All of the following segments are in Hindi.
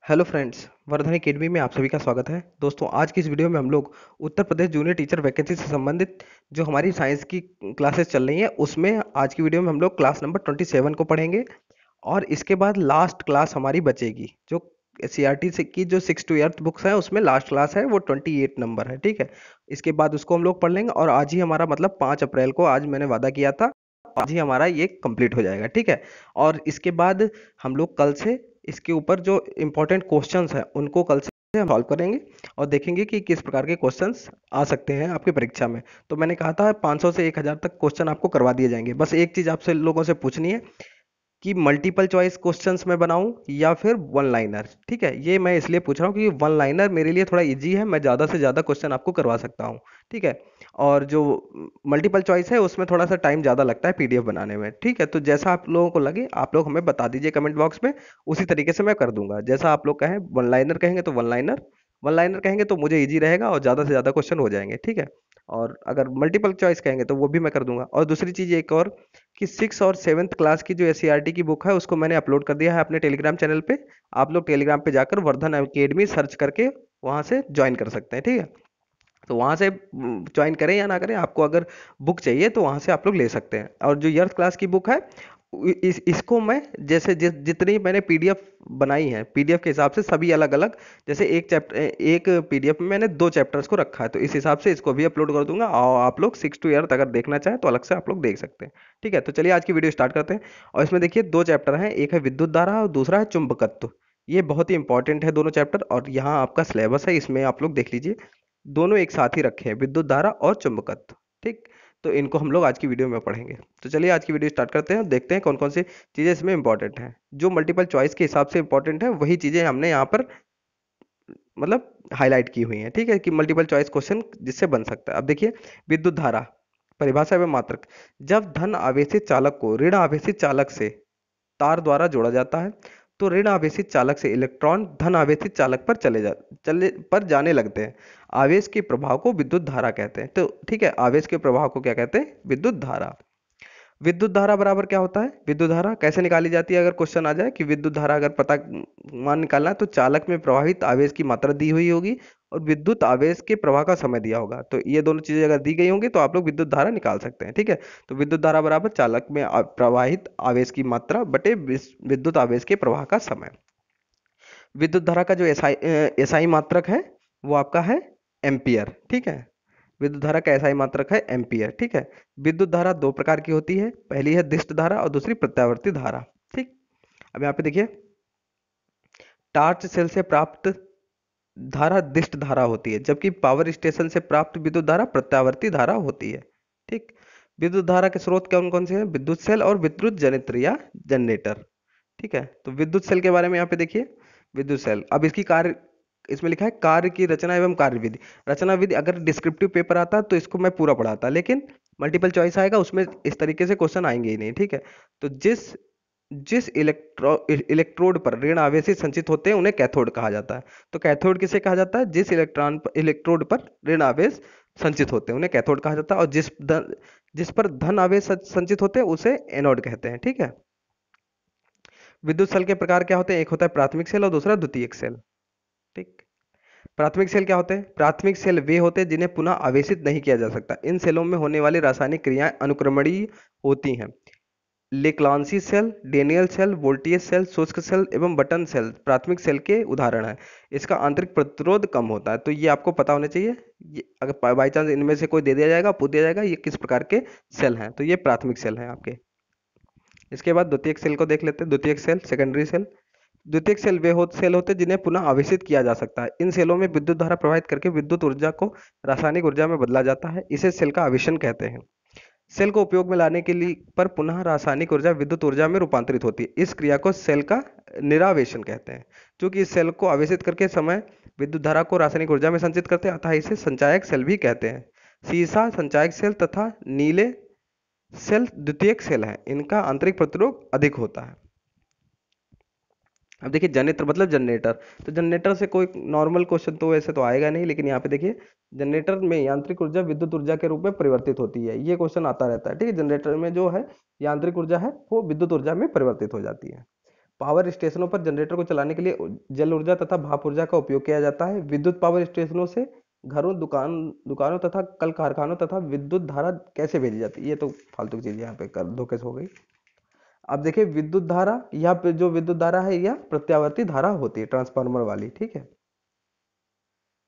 हेलो फ्रेंड्स, वर्धन एकेडमी में आप सभी का स्वागत है। दोस्तों, आज की इस वीडियो में हम लोग Uttar Pradesh junior teacher vacancy से संबंधित जो हमारी साइंस की क्लासेस चल रही हैं उसमें आज की वीडियो में हम लोग क्लास नंबर 27 को पढ़ेंगे। और इसके बाद लास्ट क्लास हमारी बचेगी जो सीईआरटी से की जो 6 to 8 बुक्स हैं उसमें लास्ट क्लास है वो 28 नंबर है। ठीक है, इसके बाद उसको हम लोग पढ़ लेंगे और आज ही हमारा मतलब 5 अप्रैल को, आज मैंने वादा किया था, आज ही हमारा ये कंप्लीट हो जाएगा। ठीक है, और इसके बाद हम लोग कल से इसके ऊपर जो इम्पोर्टेंट क्वेश्चंस हैं उनको कल से हम सॉल्व करेंगे और देखेंगे कि किस प्रकार के क्वेश्चंस आ सकते हैं आपकी परीक्षा में। तो मैंने कहा था 500 से 1000 तक क्वेश्चन आपको करवा दिए जाएंगे। बस एक चीज़ आपसे लोगों से पूछनी है कि मल्टीपल चॉइस क्वेश्चंस मैं बनाऊं या फिर वन लाइनर। ठीक है, ये मैं इसलिए पूछ रहा हूँ क्योंकि वन लाइनर मेरे लिए थोड़ा इजी है, मैं ज़्यादा से ज़्यादा क्वेश्चन आपको करवा सकता हूँ। ठीक है, और जो मल्टीपल चॉइस है उसमें थोड़ा सा टाइम ज़्यादा लगता है पीडीएफ बनाने में। ठीक है, तो जैसा आप लोगों को लगे आप लोग हमें बता दीजिए कमेंट बॉक्स में, उसी तरीके से मैं कर दूंगा। जैसा आप लोग कहें, वन लाइनर कहेंगे तो वन लाइनर, वन लाइनर कहेंगे तो मुझे ईजी रहेगा और ज़्यादा से ज़्यादा क्वेश्चन हो जाएंगे। ठीक है, और अगर मल्टीपल चॉइस कहेंगे तो वो भी मैं कर दूंगा। और दूसरी चीज़ एक और कि 6 और 7th क्लास की जो एससीईआरटी की बुक है उसको मैंने अपलोड कर दिया है अपने टेलीग्राम चैनल पे। आप लोग टेलीग्राम पे जाकर वर्धन एकेडमी सर्च करके वहाँ से ज्वाइन कर सकते हैं। ठीक है, तो वहाँ से ज्वाइन करें या ना करें, आपको अगर बुक चाहिए तो वहाँ से आप लोग ले सकते हैं। और जो ईयर्थ क्लास की बुक है इसको मैं जैसे जितनी मैंने पीडीएफ बनाई है पीडीएफ के हिसाब से सभी अलग अलग, जैसे एक चैप्टर एक पीडीएफ में मैंने 2 चैप्टर्स को रखा है तो इस हिसाब से इसको भी अपलोड कर दूंगा और आप लोग 6 to 8 अगर देखना चाहें तो अलग से आप लोग देख सकते हैं। ठीक है, तो चलिए आज की वीडियो स्टार्ट करते हैं। और इसमें देखिए 2 चैप्टर हैं, एक है विद्युत धारा और दूसरा है चुंबकत्व। ये बहुत ही इंपॉर्टेंट है दोनों चैप्टर, और यहाँ आपका सिलेबस है इसमें आप लोग देख लीजिए, दोनों एक साथ ही रखे हैं, विद्युत धारा और चुंबकत्व। ठीक, तो इनको हम लोग आज की वीडियो में पढ़ेंगे। तो चलिए आज की वीडियो स्टार्ट करते हैं, देखते हैं कौन कौन सी चीज़ें इसमें इंपॉर्टेंट हैं। जो मल्टीपल चॉइस के हिसाब से इंपॉर्टेंट है वही चीज़ें हमने यहाँ पर मतलब हाईलाइट की हुई हैं। ठीक है, कि मल्टीपल चॉइस क्वेश्चन जिससे बन सकता है। अब देखिए, विद्युत धारा परिभाषा एवं मात्रक। जब धन आवेशित चालक को ऋण आवेशित चालक से तार द्वारा जोड़ा जाता है तो ऋण आवेशित चालक से इलेक्ट्रॉन धन आवेशित चालक पर चले पर जाने लगते हैं। आवेश के प्रभाव को विद्युत धारा कहते हैं। तो ठीक है, आवेश के प्रभाव को क्या कहते हैं? विद्युत धारा। विद्युत धारा बराबर क्या होता है? विद्युत धारा कैसे निकाली जाती है? अगर क्वेश्चन आ जाए कि विद्युत धारा अगर पता मान निकालना है तो चालक में प्रवाहित आवेश की मात्रा दी हुई होगी और विद्युत आवेश के प्रवाह का समय दिया होगा। तो ये दोनों चीजें अगर दी गई होंगी तो आप लोग विद्युत धारा निकाल सकते हैं। ठीक है, तो विद्युत धारा बराबर चालक में प्रवाहित आवेश की मात्रा बटे विद्युत आवेश के प्रवाह का समय। विद्युत धारा का जो एसआई मात्रक है वो आपका है एम्पियर। ठीक है, विद्युत धारा का एसआई मात्रक है एम्पियर। ठीक है, विद्युत धारा 2 प्रकार की होती है, पहली है दिष्ट धारा और दूसरी प्रत्यावर्ती धारा। ठीक, अब यहाँ पे देखिए, टार्च सेल से प्राप्त धारा दिष्ट धारा होती है जबकि पावर स्टेशन से प्राप्त विद्युत धारा प्रत्यावर्ती धारा होती है। ठीक, विद्युत धारा के स्रोत कौन कौन से हैं? विद्युत सेल और विद्युत जनित्र या जनरेटर। ठीक है, तो विद्युत सेल के बारे में यहाँ पे देखिए, विद्युत सेल, अब इसकी कार्य, इसमें लिखा है कार्य की रचना एवं कार्य विधि। रचना विधि अगर डिस्क्रिप्टिव पेपर आता तो इसको मैं पूरा पढ़ाता, लेकिन मल्टीपल चॉइस आएगा उसमें इस तरीके से क्वेश्चन आएंगे ही नहीं। ठीक है, तो जिस जिस इलेक्ट्रोड पर ऋण आवेशित संचित होते हैं उन्हें कैथोड कहा जाता है। तो कैथोड किसे कहा जाता है? जिस इलेक्ट्रोड पर ऋण आवेश संचित होते हैं उन्हें कैथोड कहा जाता है, और जिस पर धन आवेश संचित होते हैं उसे एनोड कहते हैं। ठीक है, विद्युत सेल के प्रकार क्या होते हैं? एक होता है प्राथमिक सेल और दूसरा द्वितीयक सेल। ठीक, प्राथमिक सेल क्या होते हैं? प्राथमिक सेल वे होते हैं जिन्हें पुनः आवेशित नहीं किया जा सकता। इन सेलों में होने वाली रासायनिक क्रियाएं अनुक्रमणीय होती हैं। लेक्लांसी सेल, डेनियल सेल, वोल्टियस सेल, शुष्क सेल एवं बटन सेल प्राथमिक सेल के उदाहरण हैं। इसका आंतरिक प्रतिरोध कम होता है, तो ये आपको पता होना चाहिए। ये अगर बाई चांस इनमें से कोई दे दिया जाएगा, पूछ दिया जाएगा ये किस प्रकार के सेल हैं, तो ये प्राथमिक सेल हैं आपके। इसके बाद द्वितीयक सेल को देख लेते हैं। द्वितीयक सेल, सेकेंडरी सेल। द्वितीयक सेल वे सेल होते हैं जिन्हें पुनः आवेशित किया जा सकता है। इन सेलों में विद्युत धारा प्रवाहित करके विद्युत ऊर्जा को रासायनिक ऊर्जा में बदला जाता है, इसे सेल का आवेशन कहते हैं। सेल को उपयोग में लाने के लिए पर पुनः रासायनिक ऊर्जा विद्युत ऊर्जा में रूपांतरित होती है, इस क्रिया को सेल का निरावेशन कहते हैं। क्योंकि इस सेल को आवेशित करके समय विद्युत धारा को रासायनिक ऊर्जा में संचित करते हैं, अतः इसे संचायक सेल भी कहते हैं। सीसा संचायक सेल तथा नीले सेल द्वितीयक सेल है, इनका आंतरिक प्रतिरोध अधिक होता है। अब देखिए, जनित्र मतलब जनरेटर। तो जनरेटर से कोई नॉर्मल क्वेश्चन तो वैसे तो आएगा नहीं, लेकिन यहाँ पे देखिए, जनरेटर में यांत्रिक ऊर्जा विद्युत ऊर्जा के रूप में परिवर्तित होती है, ये क्वेश्चन आता रहता है। ठीक है, जनरेटर में जो है यांत्रिक ऊर्जा है वो विद्युत ऊर्जा में परिवर्तित हो जाती है। पावर स्टेशनों पर जनरेटर को चलाने के लिए जल ऊर्जा तथा भाप ऊर्जा का उपयोग किया जाता है। विद्युत पावर स्टेशनों से घरों, दुकानों तथा कल कारखानों तथा विद्युत धारा कैसे भेजी जाती है? ये तो फालतू की चीज यहाँ पे कर धोखे से हो गई। अब देखिए, विद्युत धारा, यहाँ पे जो विद्युत धारा है यह प्रत्यावर्ती धारा होती है, ट्रांसफार्मर वाली, ठीक है,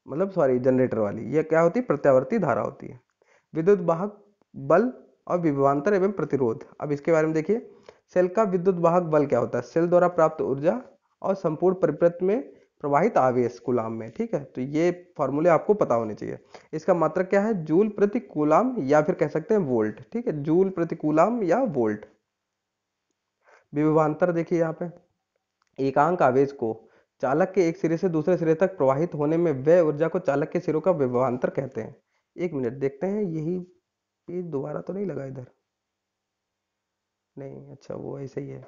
मतलब सॉरी जनरेटर वाली, यह क्या होती है? प्रत्यावर्ती धारा होती है। विद्युत वाहक बल और विभवांतर एवं प्रतिरोध, अब इसके बारे में देखिए। सेल का विद्युत वाहक बल क्या होता है? सेल द्वारा प्राप्त ऊर्जा और संपूर्ण परिपथ में प्रवाहित आवेश कूलाम में, ठीक है, तो ये फॉर्मूले आपको पता होने चाहिए। इसका मात्रक क्या है? जूल प्रति कूलाम, या फिर कह सकते हैं वोल्ट, ठीक है, जूल प्रति कूलाम या वोल्ट। विभवांतर देखिए यहाँ पे, एकांक आवेश को चालक के एक सिरे से दूसरे सिरे तक प्रवाहित होने में व्यय ऊर्जा को चालक के सिरों का विभवांतर कहते हैं। एक मिनट देखते हैं, यही पेज दोबारा तो नहीं लगा इधर? नहीं, अच्छा वो ऐसे ही है,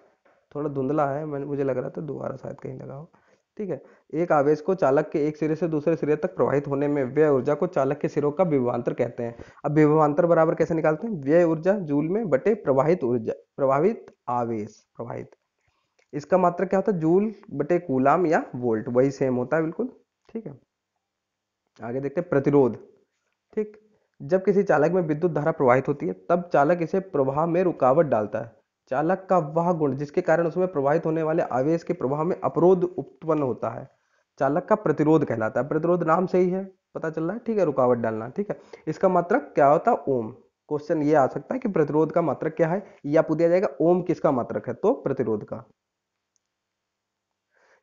थोड़ा धुंधला है, मैंने मुझे लग रहा था दोबारा शायद कहीं लगा हो। ठीक है, एक आवेश को चालक के एक सिरे से दूसरे सिरे तक प्रवाहित होने में व्यय ऊर्जा को चालक के सिरों का विभवांतर कहते हैं। अब विभवांतर बराबर कैसे निकालते हैं? व्यय ऊर्जा जूल में बटे प्रवाहित ऊर्जा, प्रवाहित आवेश, प्रवाहित, इसका मात्रक क्या होता है? जूल बटे कूलाम या वोल्ट, वही सेम होता है बिल्कुल, ठीक है। आगे देखते हैं प्रतिरोध, ठीक। जब किसी चालक में विद्युत धारा प्रवाहित होती है तब चालक इसे प्रवाह में रुकावट डालता है। चालक का वह गुण जिसके कारण उसमें प्रवाहित होने वाले आवेश के प्रवाह में अवरोध उत्पन्न होता है, चालक का प्रतिरोध कहलाता है। प्रतिरोध नाम से ही है, पता चल रहा है, ठीक है, रुकावट डालना, ठीक है। इसका मात्रक क्या होता है? ओम। क्वेश्चन ये आ सकता है कि प्रतिरोध का मात्रक क्या है, या पूछ दिया जाएगा ओम किसका मात्रक है, तो प्रतिरोध का।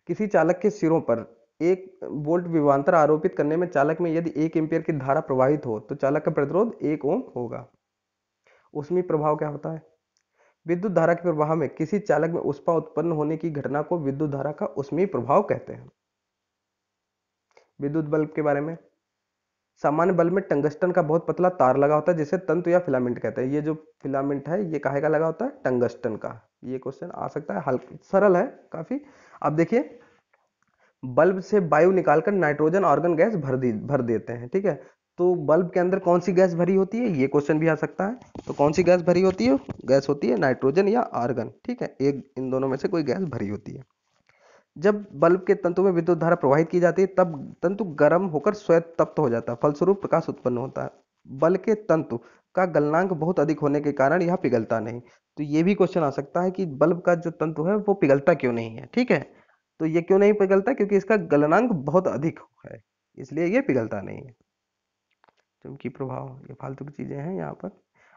किसी चालक के सिरों पर 1 वोल्ट विभवांतर आरोपित करने में चालक में यदि 1 एम्पीयर की धारा प्रवाहित हो तो चालक का प्रतिरोध 1 ओम होगा। ऊष्मीय प्रभाव क्या होता है? विद्युत धारा के प्रवाह में किसी चालक में ऊष्मा उत्पन्न होने की घटना को विद्युत धारा का ऊष्मीय प्रभाव कहते हैं। विद्युत बल्ब के बारे में, सामान्य बल्ब में टंगस्टन का बहुत पतला तार लगा होता है जिसे तंतु या फिलामेंट कहते हैं। ये जो फिलामेंट है ये काहे का लगा होता है? टंगस्टन का। ये क्वेश्चन आ सकता है, हल्का सरल है काफी। अब देखिए, बल्ब से वायु निकालकर नाइट्रोजन ऑर्गन गैस भर देते हैं, ठीक है। तो बल्ब के अंदर कौन सी गैस भरी होती है? ये क्वेश्चन भी आ सकता है। तो कौन सी गैस भरी होती है? गैस होती है नाइट्रोजन या आर्गन, ठीक है, एक इन दोनों में से कोई गैस भरी होती है। जब बल्ब के तंतु में विद्युत धारा प्रवाहित की जाती है तब तंतु गर्म होकर स्वयं तप्त हो जाता है, फलस्वरूप प्रकाश उत्पन्न होता है। बल्ब के तंतु का गलनांक बहुत अधिक होने के कारण यह पिघलता नहीं। तो ये भी क्वेश्चन आ सकता है कि बल्ब का जो तंतु है वो पिघलता क्यों नहीं है, ठीक है। तो ये क्यों नहीं पिघलता? क्योंकि इसका गलनांक बहुत अधिक है, इसलिए ये पिघलता नहीं है। चुंबकीय प्रभाव, ये फालतू की चीजें हैं यहाँ पर।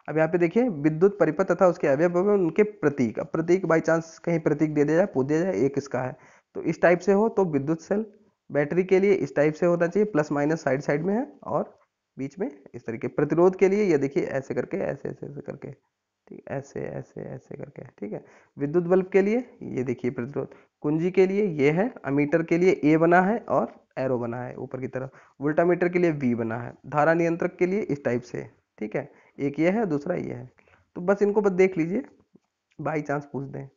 अब यहाँ पे देखिए, विद्युत परिपथ तथा उसके अवयव एवं उनके प्रतीक। अब प्रतीक बाई चांस कहीं प्रतीक दे दिया जाए, पूछ दिया जाए एक इसका है, तो इस टाइप से हो तो विद्युत सेल। बैटरी के लिए इस टाइप से होना चाहिए, प्लस माइनस साइड साइड में है और बीच में इस तरीके। प्रतिरोध के लिए ये देखिए ऐसे करके, ऐसे ऐसे ऐसे करके, ठीक, ऐसे ऐसे ऐसे करके, ठीक है। विद्युत बल्ब के लिए ये देखिए प्रतिरोध। कुंजी के लिए ये है, अमीटर के लिए ए बना है और एरो बना है ऊपर की तरफ। वोल्टामीटर के लिए वी बना है। धारा नियंत्रक के लिए इस टाइप से, ठीक है, एक ये है दूसरा ये है। तो बस इनको बस देख लीजिए, बाई चांस पूछ दें।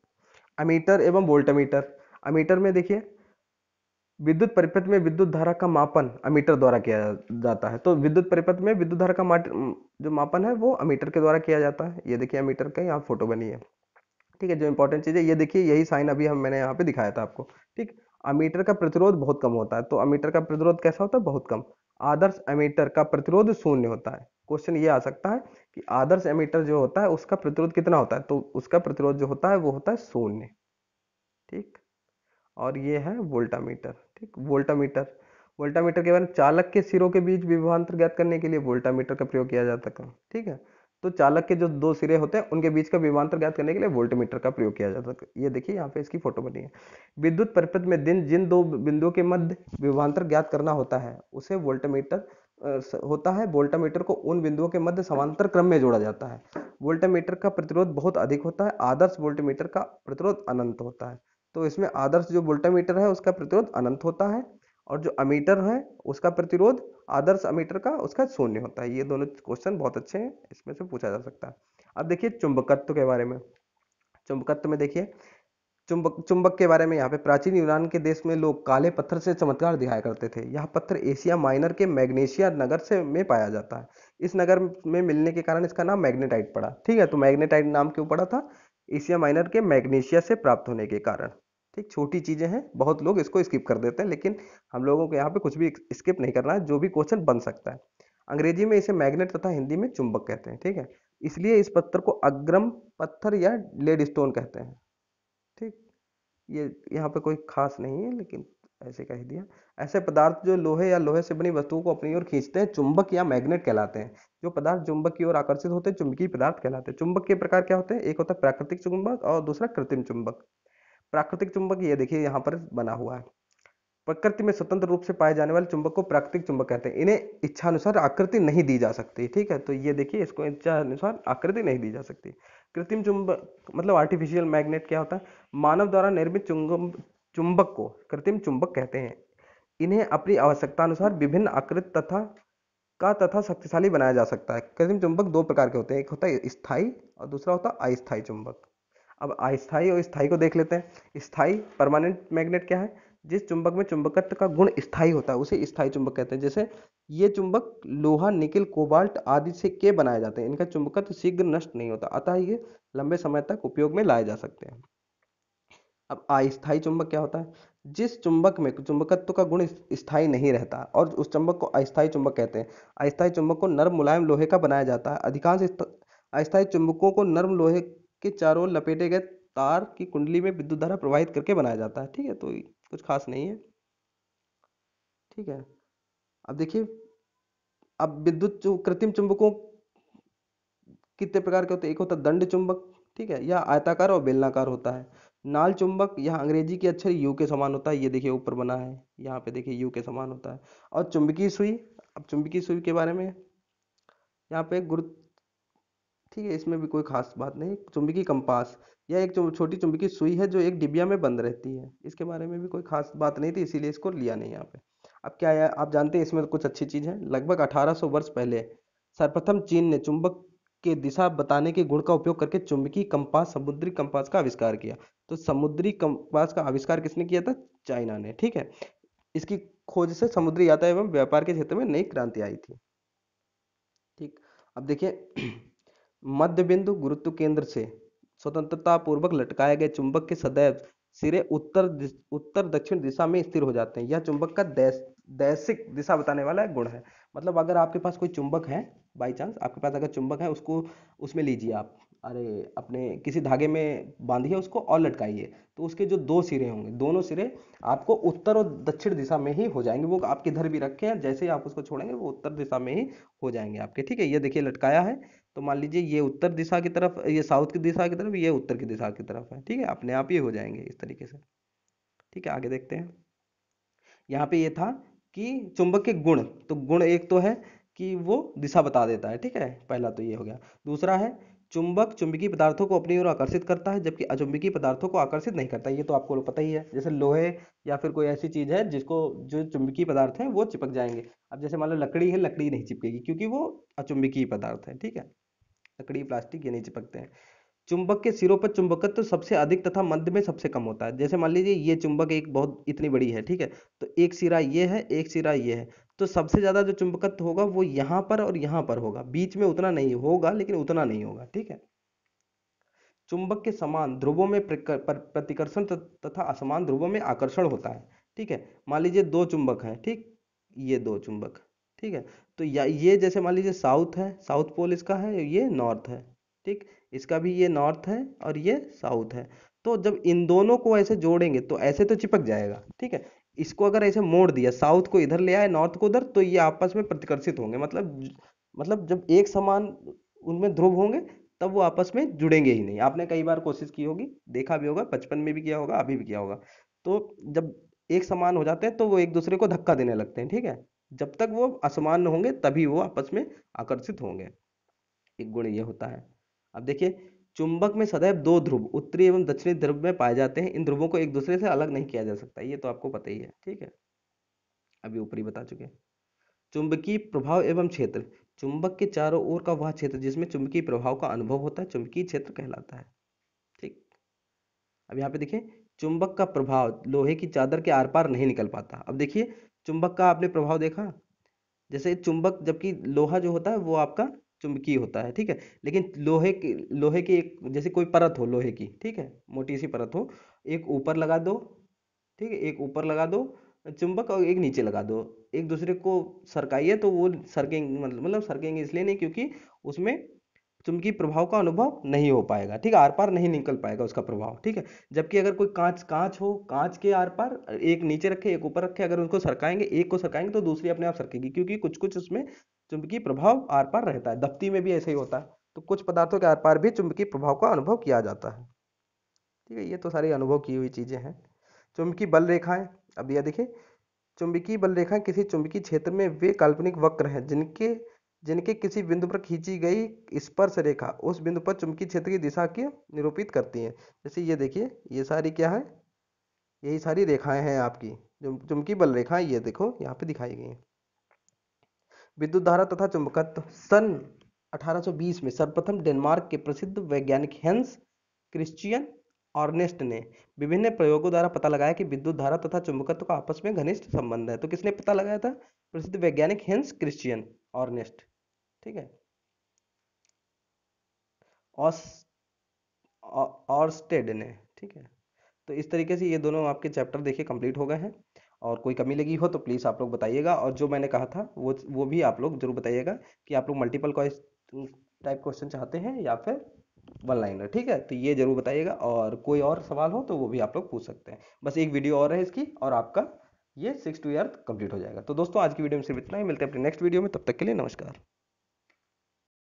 अमीटर एवं वोल्टामीटर। अमीटर में देखिए, विद्युत परिपथ में विद्युत धारा का मापन अमीटर द्वारा किया जाता है। तो विद्युत परिपथ में विद्युत धारा का जो मापन है वो अमीटर के द्वारा किया जाता है। ये देखिए अमीटर का यहाँ फोटो बनी है, ठीक है। जो इंपॉर्टेंट चीज है ये देखिए, यही साइन अभी मैंने यहाँ पे दिखाया था आपको, ठीक। अमीटर का प्रतिरोध बहुत कम होता है, तो अमीटर का प्रतिरोध कैसा होता है? बहुत कम। आदर्श अमीटर का प्रतिरोध शून्य होता है। क्वेश्चन ये आ सकता है कि आदर्श एमीटर जो होता है उसका प्रतिरोध कितना होता है? तो उसका प्रतिरोध जो होता है वो होता है शून्य, ठीक। और ये है वोल्टामीटर, ठीक। वोल्टामीटर, वोल्टामीटर के बारे में, चालक के सिरों के बीच विभवांतर ज्ञात करने के लिए वोल्टामीटर का प्रयोग किया जाता है, ठीक है। तो चालक के जो 2 सिरे होते हैं उनके बीच का विभवांतर ज्ञात करने के लिए वोल्टमीटर का प्रयोग किया जाता है। ये देखिए यहाँ पे इसकी फोटो बनी है। विद्युत परिपथ में जिन 2 बिंदुओं के मध्य विभवांतर ज्ञात करना होता है उसे वोल्टमीटर होता है। वोल्टामीटर को उन बिंदुओं के मध्य समांतर क्रम में जोड़ा जाता है। वोल्टामीटर का प्रतिरोध बहुत अधिक होता है, आदर्श वोल्टमीटर का प्रतिरोध अनंत होता है। तो इसमें आदर्श जो वोल्टामीटर है उसका प्रतिरोध अनंत होता है, और जो अमीटर है उसका प्रतिरोध आदर्श अमीटर का उसका शून्य होता है। ये दोनों क्वेश्चन बहुत अच्छे हैं, इसमें से पूछा जा सकता है। अब देखिए चुंबकत्व के बारे में। चुंबकत्व में देखिए, चुंबक चुंबक के बारे में यहाँ पे, प्राचीन यूनान के देश में लोग काले पत्थर से चमत्कार दिखाया करते थे। यह पत्थर एशिया माइनर के मैग्नेशिया नगर से में पाया जाता है। इस नगर में मिलने के कारण इसका नाम मैग्नेटाइट पड़ा, ठीक है। तो मैग्नेटाइट नाम क्यों पड़ा था? एशिया माइनर के मैग्नेशिया से प्राप्त होने के कारण। ठीक, छोटी चीजें हैं, बहुत लोग इसको स्किप कर देते हैं, लेकिन हम लोगों को यहाँ पे कुछ भी स्किप नहीं करना है, जो भी क्वेश्चन बन सकता है। अंग्रेजी में इसे मैग्नेट तथा हिंदी में चुंबक कहते हैं। ठीक है, इसलिए इस पत्थर को अग्रम पत्थर या लेड स्टोन कहते हैं। ठीक, ये यहाँ पे कोई खास नहीं है, लेकिन ऐसे कह दिया। ऐसे पदार्थ जो लोहे या लोहे से बनी वस्तुओं को अपनी ओर खींचते हैं चुंबक या मैग्नेट कहलाते हैं। जो पदार्थ चुंबक की ओर आकर्षित होते हैं चुंबकीय पदार्थ कहलाते हैं। चुंबक के प्रकार क्या होते हैं? एक होता है प्राकृतिक चुंबक और दूसरा कृत्रिम चुंबक। प्राकृतिक चुंबक ये देखिए यहाँ पर बना हुआ है। प्रकृति में स्वतंत्र रूप से पाए जाने वाले चुंबक को प्राकृतिक चुंबक कहते हैं। इन्हें इच्छानुसार आकृति नहीं दी जा सकती। ठीक है, तो ये देखिए, इसको इच्छानुसार आकृति नहीं दी जा सकती। कृत्रिम चुंबक मतलब आर्टिफिशियल मैग्नेट क्या होता है? मानव द्वारा निर्मित चुंबक को कृत्रिम चुंबक कहते हैं। इन्हें अपनी आवश्यकता अनुसार विभिन्न आकृति तथा शक्तिशाली बनाया जा सकता है। कृत्रिम चुंबक दो प्रकार के होते हैं, एक होता है स्थायी और दूसरा होता है अस्थायी चुंबक। अब अस्थायी और स्थायी को देख लेते हैं। स्थायी परमानेंट मैग्नेट क्या है? जिस चुंबक में चुंबकत्व का गुण स्थायी होता है उसे स्थायी चुंबक कहते हैं। जैसे ये चुंबक लोहा, निकेल, कोबाल्ट आदि से के बनाए जाते हैं। इनका चुंबकत्व शीघ्र नष्ट नहीं होता, अतः ये लंबे समय तक उपयोग में लाए जा सकते हैं। अब अस्थायी चुंबक क्या होता है? जिस चुंबक में चुंबकत्व का गुण स्थायी नहीं रहता और उस चुंबक को अस्थायी चुंबक कहते हैं। अस्थायी चुंबक को नर्म मुलायम लोहे का बनाया जाता है। अधिकांश अस्थायी चुंबकों को नर्म लोहे के चारों ओर लपेटे गए तार की कुंडली में विद्युत धारा प्रवाहित करके बनाया जाता है। ठीक है, तो कुछ खास नहीं है। ठीक है, अब देखिए, अब कृत्रिम चुंबकों कितने प्रकार के होते हैं? एक होता है दंड चुंबक, ठीक है, यह आयताकार और बेलनाकार होता है। नाल चुंबक, यह अंग्रेजी के अक्षर यू के समान होता है। ये देखिए ऊपर बना है, यहाँ पे देखिए यू के समान होता है। और चुंबकीय सुई, अब चुंबकीय सुई के बारे में यहाँ पे गुरु, ठीक है, इसमें भी कोई खास बात नहीं। चुंबकीय कंपास, यह एक छोटी चुंबकीय सुई है जो एक डिबिया में बंद रहती है। इसके बारे में भी कोई खास बात नहीं थी, इसीलिए इसको लिया नहीं यहाँ पे। अब क्या है, आप जानते हैं इसमें कुछ अच्छी चीज है। लगभग 1800 वर्ष पहले सर्वप्रथम चीन ने चुंबक के दिशा बताने के गुण का उपयोग करके चुंबकीय कंपास, समुद्री कंपास का आविष्कार किया। तो समुद्री कंपास का आविष्कार किसने किया था? चाइना ने। ठीक है, इसकी खोज से समुद्री यात्रा एवं व्यापार के क्षेत्र में नई क्रांति आई थी। ठीक, अब देखिए मध्य बिंदु गुरुत्व केंद्र से स्वतंत्रता पूर्वक लटकाए गए चुंबक के सदैव सिरे उत्तर दक्षिण दिशा में स्थिर हो जाते हैं। यह चुंबक का दैशिक दिशा बताने वाला गुण है। मतलब अगर आपके पास कोई चुंबक है, बाई चांस आपके पास अगर चुंबक है, उसको उसमें लीजिए आप, अरे अपने किसी धागे में बांधिए उसको और लटकाइए, तो उसके जो दो सिरे होंगे, दोनों सिरे आपको उत्तर और दक्षिण दिशा में ही हो जाएंगे। वो आप किधर भी रखें, जैसे ही आप उसको छोड़ेंगे वो उत्तर दिशा में ही हो जाएंगे आपके। ठीक है, ये देखिए लटकाया है, तो मान लीजिए ये उत्तर दिशा की तरफ, ये साउथ की दिशा की तरफ, ये उत्तर की दिशा की तरफ है। ठीक है, अपने आप ही हो जाएंगे इस तरीके से। ठीक है, आगे देखते हैं। यहाँ पे ये था कि चुंबक के गुण, तो गुण एक तो है कि वो दिशा बता देता है। ठीक है, पहला तो ये हो गया। दूसरा है चुंबक चुंबकीय पदार्थों को अपनी ओर आकर्षित करता है, जबकि अचुंबकीय पदार्थों को आकर्षित नहीं करता। ये तो आपको पता ही है। जैसे लोहे या फिर कोई ऐसी चीज है जिसको जो चुंबकीय पदार्थ है वो चिपक जाएंगे। अब जैसे मान लो लकड़ी है, लकड़ी नहीं चिपकेगी क्योंकि वो अचुंबकीय पदार्थ है। ठीक है, लकड़ी, प्लास्टिक ये नहीं चिपकते हैं। चुंबक के सिरों पर चुंबकत्व सबसे अधिक तथा मध्य में सबसे कम होता है। जैसे मान लीजिए ये चुंबक एक बहुत इतनी बड़ी है, ठीक है, तो एक सिरा ये है, एक सिरा ये है, तो सबसे ज्यादा जो चुंबकत्व होगा वो यहाँ पर और यहाँ पर होगा, बीच में उतना नहीं होगा, लेकिन उतना नहीं होगा। ठीक है, चुंबक के समान ध्रुवों में प्रतिकर्षण तथा असमान ध्रुवों में आकर्षण होता है। ठीक है, मान लीजिए दो चुंबक हैं, ठीक, ये दो चुंबक, ठीक है, तो या ये जैसे मान लीजिए साउथ है, साउथ पोल इसका है, ये नॉर्थ है। ठीक, इसका भी ये नॉर्थ है और ये साउथ है। तो जब इन दोनों को ऐसे जोड़ेंगे तो ऐसे तो चिपक जाएगा। ठीक है, इसको अगर ऐसे मोड़ दिया, साउथ को इधर ले आए, नॉर्थ को उधर, तो ये आपस में प्रतिकर्षित होंगे। मतलब जब एक समान उनमें ध्रुव होंगे तब वो आपस में जुड़ेंगे ही नहीं। आपने कई बार कोशिश की होगी, देखा भी होगा, बचपन में भी किया होगा, अभी भी किया होगा। तो जब एक समान हो जाते हैं तो वो एक दूसरे को धक्का देने लगते हैं। ठीक है, जब तक वो असमान होंगे तभी वो आपस में आकर्षित होंगे। एक गुण ये होता है। अब देखिए, चुंबक में सदैव दो ध्रुव उत्तरी एवं दक्षिणी ध्रुव में पाए जाते हैं। इन ध्रुवों को एक दूसरे से अलग नहीं किया जा सकता, ये तो आपको पता ही है। ठीक है, अभी ऊपरी बता चुके हैं। चुंबकीय प्रभाव एवं क्षेत्र, चुंबक के चारों ओर का वह क्षेत्र जिसमें चुंबकीय प्रभाव का अनुभव होता है चुंबकीय क्षेत्र कहलाता है। ठीक, अब यहाँ पे देखिए, चुंबक का प्रभाव लोहे की चादर के आर पार नहीं निकल पाता। अब देखिए, चुंबक का आपने प्रभाव देखा, जैसे चुंबक, जबकि लोहा जो होता है वो आपका चुंबकीय होता है। ठीक है, लेकिन लोहे की एक जैसे कोई परत हो लोहे की, ठीक है, मोटी सी परत हो, एक ऊपर लगा दो, ठीक है, एक ऊपर लगा दो चुंबक और एक नीचे लगा दो, एक दूसरे को सरकाइए तो वो सरकेंगे, मतलब सरकेंगे इसलिए नहीं क्योंकि उसमें चुंबकीय प्रभाव का अनुभव नहीं हो पाएगा, ठीक है, आर पार नहीं निकल पाएगा उसका प्रभाव, ठीक है। जबकि अगर कोई कांच कांच हो, कांच के आर पार एक नीचे रखे एक ऊपर रखे, अगर उनको सरकाएंगे, एक को सरकाएंगे तो दूसरी अपने आप सरकेगी, क्योंकि कुछ कुछ उसमें चुंबकीय प्रभाव आर पार रहता है। दफ्ती में भी ऐसे ही होता है, तो कुछ पदार्थों के आर पार भी चुंबकीय प्रभाव का अनुभव किया जाता है, ठीक है। ये तो सारी अनुभव की हुई चीजें हैं। चुंबकीय बल रेखाएं, अब यह देखिए, चुंबकीय बल रेखाएं किसी चुंबकीय क्षेत्र में वे काल्पनिक वक्र हैं जिनके जिनके किसी बिंदु पर खींची गई स्पर्श रेखा उस बिंदु पर चुंबकीय क्षेत्र की दिशा की निरूपित करती है। जैसे ये देखिए, ये सारी क्या है, यही सारी रेखाएं हैं आपकी जो चुंबकीय बल रेखाएं, ये देखो यहाँ पे दिखाई गई हैं। विद्युत धारा तथा चुंबकत्व, सन 1820 में सर्वप्रथम डेनमार्क के प्रसिद्ध वैज्ञानिक हेंस क्रिश्चियन ऑर्नेस्ट ने विभिन्न प्रयोगों द्वारा पता लगाया कि विद्युत धारा तथा चुंबकत्व का आपस में घनिष्ठ संबंध है। तो किसने पता लगाया था? प्रसिद्ध वैज्ञानिक हेंस क्रिश्चियन ऑर्नेस्ट, ठीक है, ऑस ऑर्स्टेड ने, ठीक है। तो इस तरीके से ये दोनों आपके चैप्टर देखिए कंप्लीट हो गए हैं, और कोई कमी लगी हो तो प्लीज़ आप लोग बताइएगा, और जो मैंने कहा था वो भी आप लोग जरूर बताइएगा कि आप लोग मल्टीपल टाइप क्वेश्चन चाहते हैं या फिर वन लाइनर, ठीक है। तो ये जरूर बताइएगा, और कोई और सवाल हो तो वो भी आप लोग पूछ सकते हैं। बस एक वीडियो और है इसकी और आपका ये 6 to 8 कंप्लीट हो जाएगा। तो दोस्तों आज की वीडियो में सिर्फ इतना ही, मिलते हैं अपने नेक्स्ट वीडियो में, तब तक के लिए नमस्कार।